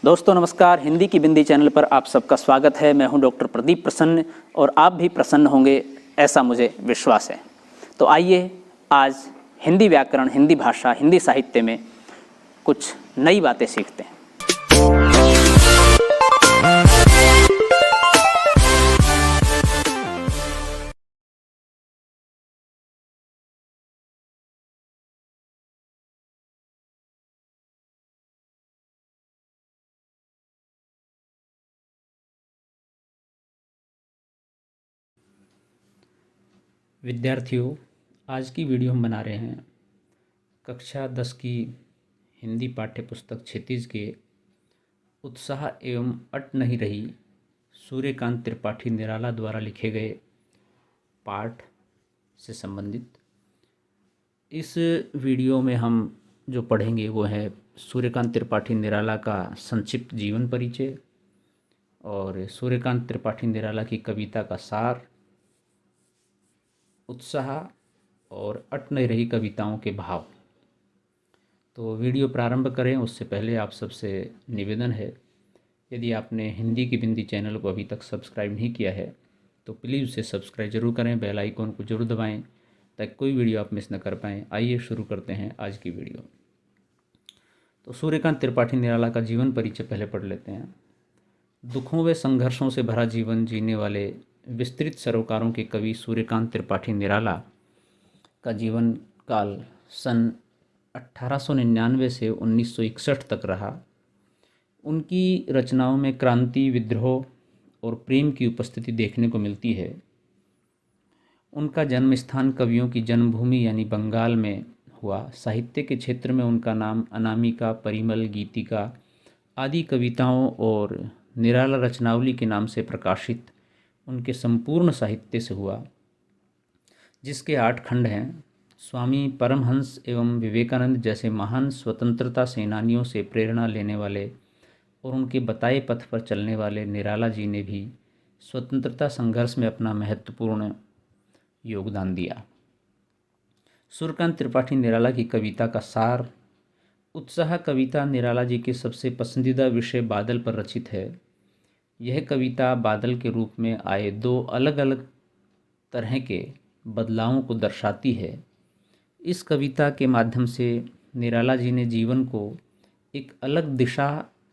दोस्तों नमस्कार। हिंदी की बिंदी चैनल पर आप सबका स्वागत है। मैं हूं डॉक्टर प्रदीप प्रसन्न और आप भी प्रसन्न होंगे ऐसा मुझे विश्वास है। तो आइए आज हिंदी व्याकरण, हिंदी भाषा, हिंदी साहित्य में कुछ नई बातें सीखते हैं। विद्यार्थियों, आज की वीडियो हम बना रहे हैं कक्षा 10 की हिंदी पाठ्य पुस्तक क्षितिज के उत्साह एवं अट नहीं रही सूर्यकांत त्रिपाठी निराला द्वारा लिखे गए पाठ से संबंधित। इस वीडियो में हम जो पढ़ेंगे वो है सूर्यकांत त्रिपाठी निराला का संक्षिप्त जीवन परिचय और सूर्यकांत त्रिपाठी निराला की कविता का सार, उत्साह और अट नहीं रही कविताओं के भाव। तो वीडियो प्रारंभ करें उससे पहले आप सबसे निवेदन है, यदि आपने हिंदी की बिंदी चैनल को अभी तक सब्सक्राइब नहीं किया है तो प्लीज़ उसे सब्सक्राइब जरूर करें, बेल आइकॉन को जरूर दबाएं ताकि कोई वीडियो आप मिस न कर पाएँ। आइए शुरू करते हैं आज की वीडियो। तो सूर्यकांत त्रिपाठी निराला का जीवन परिचय पहले पढ़ लेते हैं। दुखों व संघर्षों से भरा जीवन जीने वाले विस्तृत सरोकारों के कवि सूर्यकांत त्रिपाठी निराला का जीवन काल सन 1899 से 1961 तक रहा। उनकी रचनाओं में क्रांति, विद्रोह और प्रेम की उपस्थिति देखने को मिलती है। उनका जन्म स्थान कवियों की जन्मभूमि यानी बंगाल में हुआ। साहित्य के क्षेत्र में उनका नाम अनामिका, परिमल, गीतिका आदि कविताओं और निराला रचनावली के नाम से प्रकाशित उनके संपूर्ण साहित्य से हुआ, जिसके 8 खंड हैं। स्वामी परमहंस एवं विवेकानंद जैसे महान स्वतंत्रता सेनानियों से प्रेरणा लेने वाले और उनके बताए पथ पर चलने वाले निराला जी ने भी स्वतंत्रता संघर्ष में अपना महत्वपूर्ण योगदान दिया। सूर्यकांत त्रिपाठी निराला की कविता का सार। उत्साह कविता निराला जी के सबसे पसंदीदा विषय बादल पर रचित है। यह कविता बादल के रूप में आए 2 अलग अलग तरह के बदलावों को दर्शाती है। इस कविता के माध्यम से निराला जी ने जीवन को एक अलग दिशा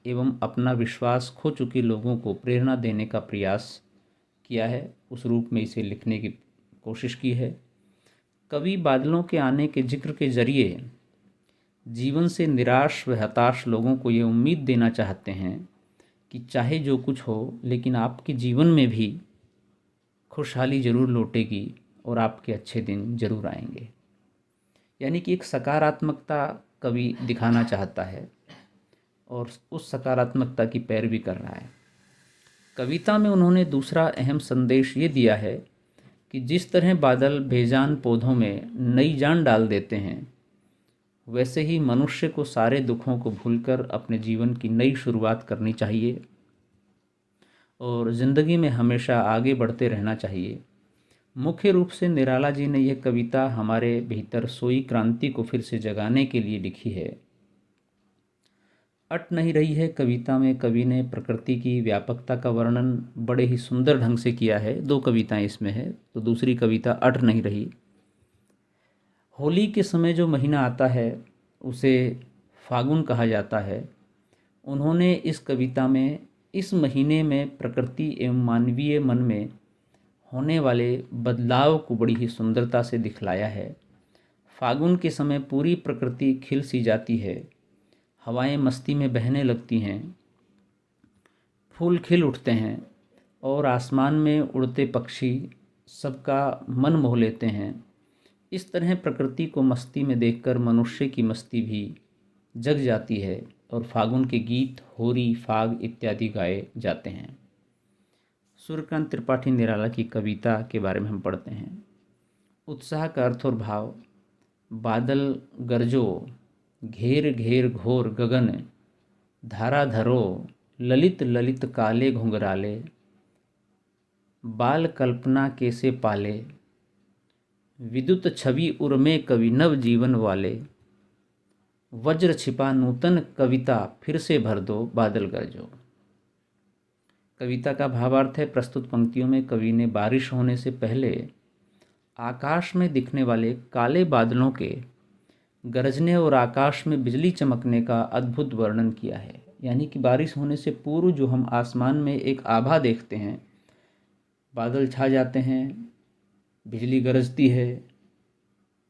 एवं अपना विश्वास खो चुके लोगों को प्रेरणा देने का प्रयास किया है, उस रूप में इसे लिखने की कोशिश की है। कवि बादलों के आने के जिक्र के जरिए जीवन से निराश व हताश लोगों को ये उम्मीद देना चाहते हैं कि चाहे जो कुछ हो लेकिन आपके जीवन में भी खुशहाली ज़रूर लौटेगी और आपके अच्छे दिन ज़रूर आएंगे। यानी कि एक सकारात्मकता कवि दिखाना चाहता है और उस सकारात्मकता की पैरवी कर रहा है। कविता में उन्होंने दूसरा अहम संदेश ये दिया है कि जिस तरह बादल बेजान पौधों में नई जान डाल देते हैं, वैसे ही मनुष्य को सारे दुखों को भूलकर अपने जीवन की नई शुरुआत करनी चाहिए और ज़िंदगी में हमेशा आगे बढ़ते रहना चाहिए। मुख्य रूप से निराला जी ने यह कविता हमारे भीतर सोई क्रांति को फिर से जगाने के लिए लिखी है। अट नहीं रही है कविता में कवि ने प्रकृति की व्यापकता का वर्णन बड़े ही सुंदर ढंग से किया है। 2 कविताएं इसमें है। तो दूसरी कविता अट नहीं रही। होली के समय जो महीना आता है उसे फागुन कहा जाता है। उन्होंने इस कविता में इस महीने में प्रकृति एवं मानवीय मन में होने वाले बदलाव को बड़ी ही सुंदरता से दिखलाया है। फागुन के समय पूरी प्रकृति खिल सी जाती है, हवाएं मस्ती में बहने लगती हैं, फूल खिल उठते हैं और आसमान में उड़ते पक्षी सबका मन मोह लेते हैं। इस तरह प्रकृति को मस्ती में देखकर मनुष्य की मस्ती भी जग जाती है और फागुन के गीत, होरी, फाग इत्यादि गाए जाते हैं। सूर्यकांत त्रिपाठी निराला की कविता के बारे में हम पढ़ते हैं। उत्साह का अर्थ और भाव। बादल गरजो, घेर घेर घोर गगन, धारा धरो, ललित ललित काले घुंघराले, बाल कल्पना कैसे पाले, विद्युत छवि उर्मे कवि नव जीवन वाले, वज्र छिपा नूतन कविता फिर से भर दो बादल गरजो। कविता का भावार्थ है, प्रस्तुत पंक्तियों में कवि ने बारिश होने से पहले आकाश में दिखने वाले काले बादलों के गरजने और आकाश में बिजली चमकने का अद्भुत वर्णन किया है। यानी कि बारिश होने से पूर्व जो हम आसमान में एक आभा देखते हैं, बादल छा जाते हैं, बिजली गरजती है,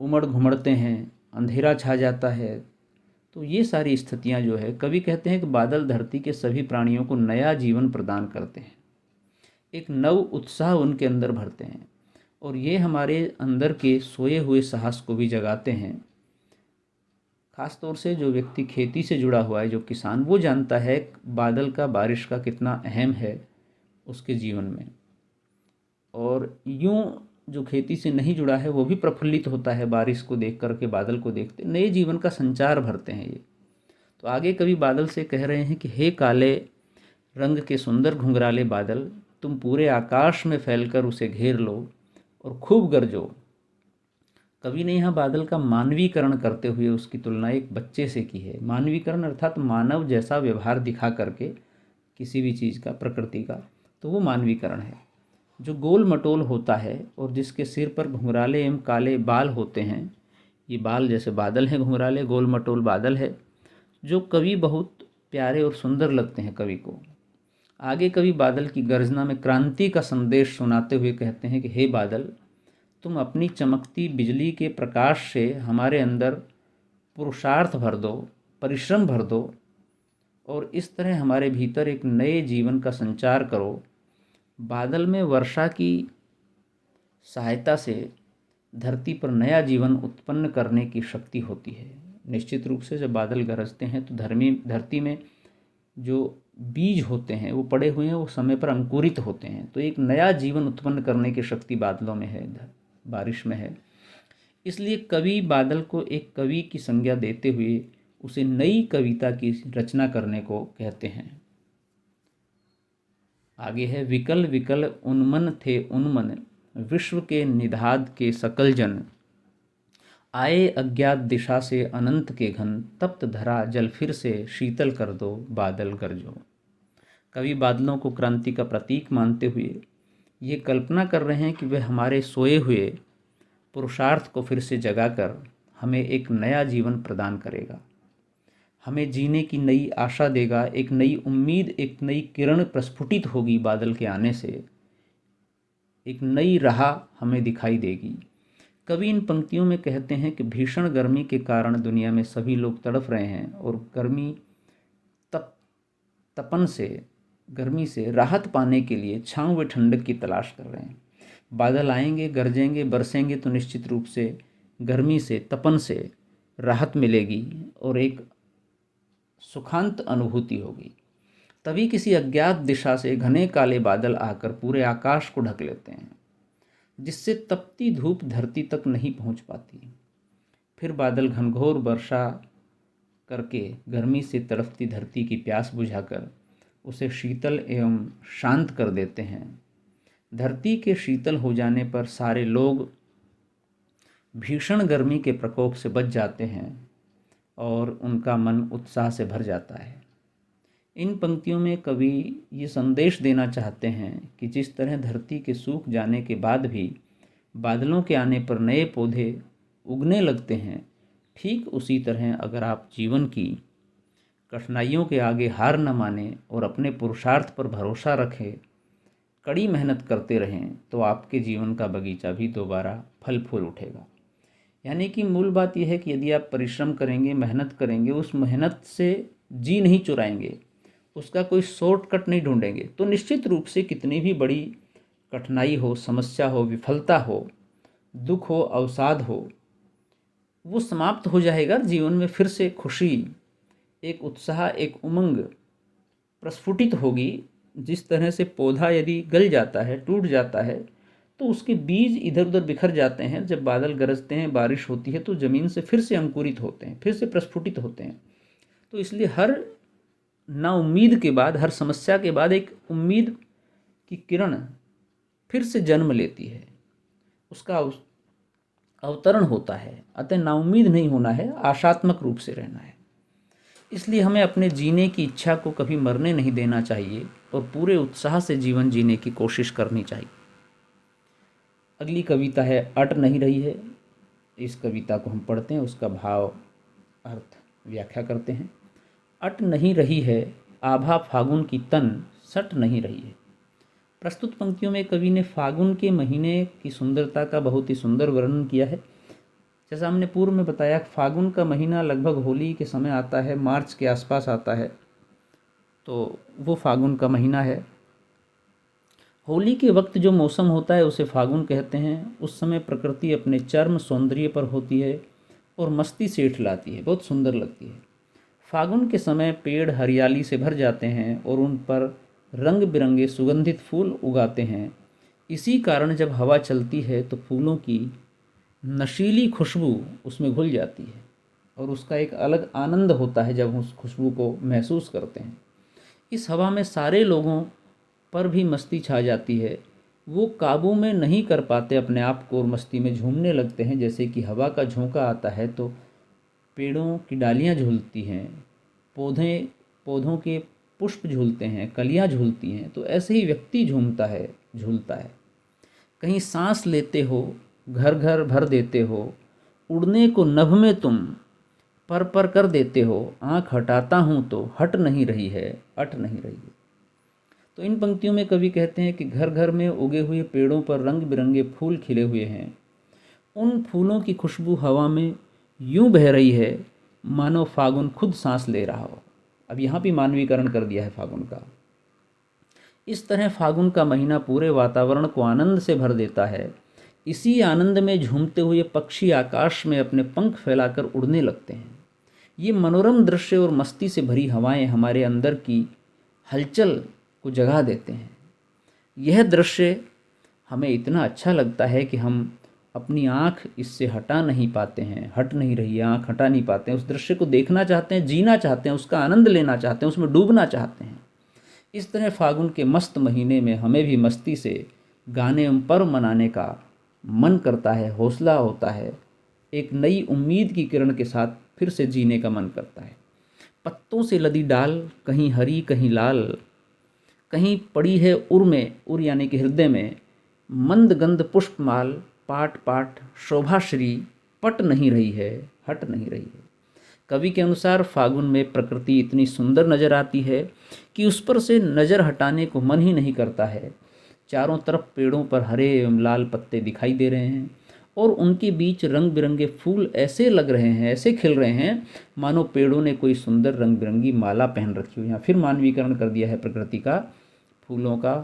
उमड़ घुमड़ते हैं, अंधेरा छा जाता है, तो ये सारी स्थितियां जो है, कवि कहते हैं कि बादल धरती के सभी प्राणियों को नया जीवन प्रदान करते हैं, एक नव उत्साह उनके अंदर भरते हैं और ये हमारे अंदर के सोए हुए साहस को भी जगाते हैं। खास तौर से जो व्यक्ति खेती से जुड़ा हुआ है, जो किसान, वो जानता है बादल का, बारिश का कितना अहम है उसके जीवन में। और यूं जो खेती से नहीं जुड़ा है वो भी प्रफुल्लित होता है बारिश को देख करके, बादल को देखते, नए जीवन का संचार भरते हैं ये। तो आगे कवि बादल से कह रहे हैं कि हे काले रंग के सुंदर घुंघराले बादल, तुम पूरे आकाश में फैलकर उसे घेर लो और खूब गरजो। कवि ने यहाँ बादल का मानवीकरण करते हुए उसकी तुलना एक बच्चे से की है। मानवीकरण अर्थात मानव जैसा व्यवहार दिखा करके किसी भी चीज़ का, प्रकृति का, तो वो मानवीकरण है। जो गोल मटोल होता है और जिसके सिर पर घुंघराले एवं काले बाल होते हैं, ये बाल जैसे बादल हैं, घुंघराले गोल मटोल बादल है, जो कवि बहुत प्यारे और सुंदर लगते हैं कवि को। आगे कवि बादल की गर्जना में क्रांति का संदेश सुनाते हुए कहते हैं कि हे बादल, तुम अपनी चमकती बिजली के प्रकाश से हमारे अंदर पुरुषार्थ भर दो, परिश्रम भर दो और इस तरह हमारे भीतर एक नए जीवन का संचार करो। बादल में वर्षा की सहायता से धरती पर नया जीवन उत्पन्न करने की शक्ति होती है। निश्चित रूप से जब बादल गरजते हैं तो धरती में जो बीज होते हैं वो पड़े हुए हैं, वो समय पर अंकुरित होते हैं, तो एक नया जीवन उत्पन्न करने की शक्ति बादलों में है, बारिश में है। इसलिए कवि बादल को एक कवि की संज्ञा देते हुए उसे नई कविता की रचना करने को कहते हैं। आगे है, विकल विकल उन्मन थे उन्मन, विश्व के निधाद के सकल जन, आए अज्ञात दिशा से अनंत के घन, तप्त धरा जल फिर से शीतल कर दो बादल गरजो। कवि बादलों को क्रांति का प्रतीक मानते हुए ये कल्पना कर रहे हैं कि वह हमारे सोए हुए पुरुषार्थ को फिर से जगाकर हमें एक नया जीवन प्रदान करेगा, हमें जीने की नई आशा देगा, एक नई उम्मीद, एक नई किरण प्रस्फुटित होगी बादल के आने से, एक नई राह हमें दिखाई देगी। कवि इन पंक्तियों में कहते हैं कि भीषण गर्मी के कारण दुनिया में सभी लोग तड़फ रहे हैं और गर्मी से राहत पाने के लिए छांव व ठंडक की तलाश कर रहे हैं। बादल आएंगे, गरजेंगे, बरसेंगे तो निश्चित रूप से गर्मी से, तपन से राहत मिलेगी और एक सुखांत अनुभूति होगी। तभी किसी अज्ञात दिशा से घने काले बादल आकर पूरे आकाश को ढक लेते हैं, जिससे तपती धूप धरती तक नहीं पहुंच पाती। फिर बादल घनघोर वर्षा करके गर्मी से तड़पती धरती की प्यास बुझाकर उसे शीतल एवं शांत कर देते हैं। धरती के शीतल हो जाने पर सारे लोग भीषण गर्मी के प्रकोप से बच जाते हैं और उनका मन उत्साह से भर जाता है। इन पंक्तियों में कवि ये संदेश देना चाहते हैं कि जिस तरह धरती के सूख जाने के बाद भी बादलों के आने पर नए पौधे उगने लगते हैं, ठीक उसी तरह अगर आप जीवन की कठिनाइयों के आगे हार न माने और अपने पुरुषार्थ पर भरोसा रखें, कड़ी मेहनत करते रहें, तो आपके जीवन का बगीचा भी दोबारा फल फूल उठेगा। यानी कि मूल बात यह है कि यदि आप परिश्रम करेंगे, मेहनत करेंगे, उस मेहनत से जी नहीं चुराएंगे, उसका कोई शॉर्टकट नहीं ढूंढेंगे, तो निश्चित रूप से कितनी भी बड़ी कठिनाई हो, समस्या हो, विफलता हो, दुख हो, अवसाद हो, वो समाप्त हो जाएगा। जीवन में फिर से खुशी, एक उत्साह, एक उमंग प्रस्फुटित होगी। जिस तरह से पौधा यदि गल जाता है, टूट जाता है, तो उसके बीज इधर उधर बिखर जाते हैं। जब बादल गरजते हैं, बारिश होती है, तो ज़मीन से फिर से अंकुरित होते हैं, फिर से प्रस्फुटित होते हैं। तो इसलिए हर नाउम्मीद के बाद, हर समस्या के बाद एक उम्मीद की किरण फिर से जन्म लेती है। उसका अवतरण होता है, अतः नाउम्मीद नहीं होना है, आशात्मक रूप से रहना है। इसलिए हमें अपने जीने की इच्छा को कभी मरने नहीं देना चाहिए और पूरे उत्साह से जीवन जीने की कोशिश करनी चाहिए। अगली कविता है अट नहीं रही है। इस कविता को हम पढ़ते हैं, उसका भाव अर्थ व्याख्या करते हैं। अट नहीं रही है आभा फागुन की तन सट नहीं रही है। प्रस्तुत पंक्तियों में कवि ने फागुन के महीने की सुंदरता का बहुत ही सुंदर वर्णन किया है। जैसा हमने पूर्व में बताया, फागुन का महीना लगभग होली के समय आता है, मार्च के आसपास आता है, तो वो फागुन का महीना है। होली के वक्त जो मौसम होता है उसे फागुन कहते हैं। उस समय प्रकृति अपने चरम सौंदर्य पर होती है और मस्ती से इठलाती है, बहुत सुंदर लगती है। फागुन के समय पेड़ हरियाली से भर जाते हैं और उन पर रंग बिरंगे सुगंधित फूल उगाते हैं। इसी कारण जब हवा चलती है तो फूलों की नशीली खुशबू उसमें घुल जाती है और उसका एक अलग आनंद होता है जब हम उस खुशबू को महसूस करते हैं। इस हवा में सारे लोगों पर भी मस्ती छा जाती है। वो काबू में नहीं कर पाते अपने आप को और मस्ती में झूमने लगते हैं। जैसे कि हवा का झोंका आता है तो पेड़ों की डालियाँ झूलती हैं, पौधों के पुष्प झूलते हैं, कलियाँ झूलती हैं, तो ऐसे ही व्यक्ति झूलता है। कहीं सांस लेते हो, घर घर भर देते हो, उड़ने को नभ में तुम पर कर देते हो, आँख हटाता हूँ तो हट नहीं रही है, अट नहीं रही है। तो इन पंक्तियों में कवि कहते हैं कि घर घर में उगे हुए पेड़ों पर रंग बिरंगे फूल खिले हुए हैं। उन फूलों की खुशबू हवा में यूं बह रही है मानो फागुन खुद सांस ले रहा हो। अब यहाँ भी मानवीकरण कर दिया है फागुन का। इस तरह फागुन का महीना पूरे वातावरण को आनंद से भर देता है। इसी आनंद में झूमते हुए पक्षी आकाश में अपने पंख फैलाकर उड़ने लगते हैं। ये मनोरम दृश्य और मस्ती से भरी हवाएं हमारे अंदर की हलचल को जगा देते हैं। यह दृश्य हमें इतना अच्छा लगता है कि हम अपनी आँख इससे हटा नहीं पाते हैं, हट नहीं रही है, आँख हटा नहीं पाते हैं। उस दृश्य को देखना चाहते हैं, जीना चाहते हैं, उसका आनंद लेना चाहते हैं, उसमें डूबना चाहते हैं। इस तरह फागुन के मस्त महीने में हमें भी मस्ती से गाने एवं पर्व मनाने का मन करता है, हौसला होता है। एक नई उम्मीद की किरण के साथ फिर से जीने का मन करता है। पत्तों से लदी डाल कहीं हरी कहीं लाल, कहीं पड़ी है उर यानी कि हृदय में, मंद गंध पुष्पमाल, पाट पाट शोभाश्री, पट नहीं रही है, हट नहीं रही है। कवि के अनुसार फागुन में प्रकृति इतनी सुंदर नजर आती है कि उस पर से नज़र हटाने को मन ही नहीं करता है। चारों तरफ पेड़ों पर हरे एवं लाल पत्ते दिखाई दे रहे हैं और उनके बीच रंग बिरंगे फूल ऐसे लग रहे हैं, ऐसे खिल रहे हैं मानो पेड़ों ने कोई सुंदर रंग बिरंगी माला पहन रखी हो। यहाँ फिर मानवीकरण कर दिया है प्रकृति का, फूलों का,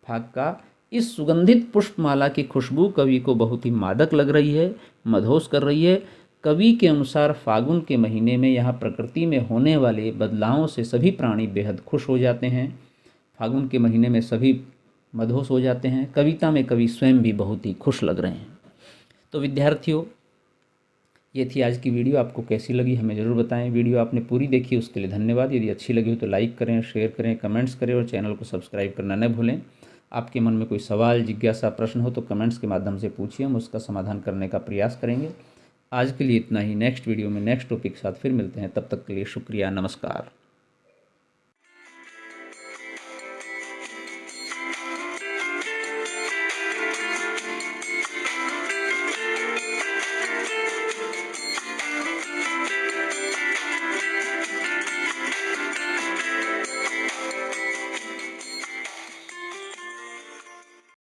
फाग का। इस सुगंधित पुष्पमाला की खुशबू कवि को बहुत ही मादक लग रही है, मदहोश कर रही है। कवि के अनुसार फागुन के महीने में यहाँ प्रकृति में होने वाले बदलावों से सभी प्राणी बेहद खुश हो जाते हैं। फागुन के महीने में सभी मदहोश हो जाते हैं। कविता में कवि स्वयं भी बहुत ही खुश लग रहे हैं। तो विद्यार्थियों, ये थी आज की वीडियो। आपको कैसी लगी हमें ज़रूर बताएं। वीडियो आपने पूरी देखी उसके लिए धन्यवाद। यदि अच्छी लगी हो तो लाइक करें, शेयर करें, कमेंट्स करें और चैनल को सब्सक्राइब करना न भूलें। आपके मन में कोई सवाल, जिज्ञासा, प्रश्न हो तो कमेंट्स के माध्यम से पूछिए, हम उसका समाधान करने का प्रयास करेंगे। आज के लिए इतना ही। नेक्स्ट वीडियो में नेक्स्ट टॉपिक के साथ फिर मिलते हैं। तब तक के लिए शुक्रिया, नमस्कार।